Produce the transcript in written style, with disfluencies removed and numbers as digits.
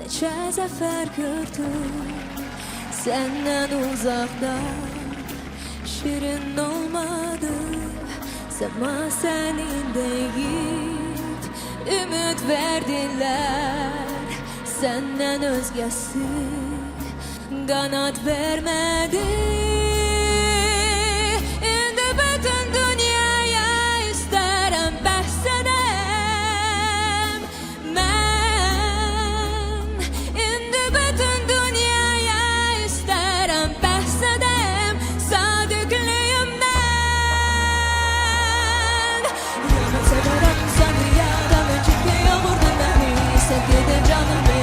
neçə zəfər gördüm səndən uzaqda. Şirin olmadı Səma sənin deyib ümid verdilər. Səndən özgəsi qanad vermədi. İndi bütün dünyaya istərəm bəhs edəm mən. İndi bütün dünyaya istərəm bəhs edəm sadiqliyimdən. Yalan severəm səni, yalan öncükliyə vurdun məni. Sevgilim canım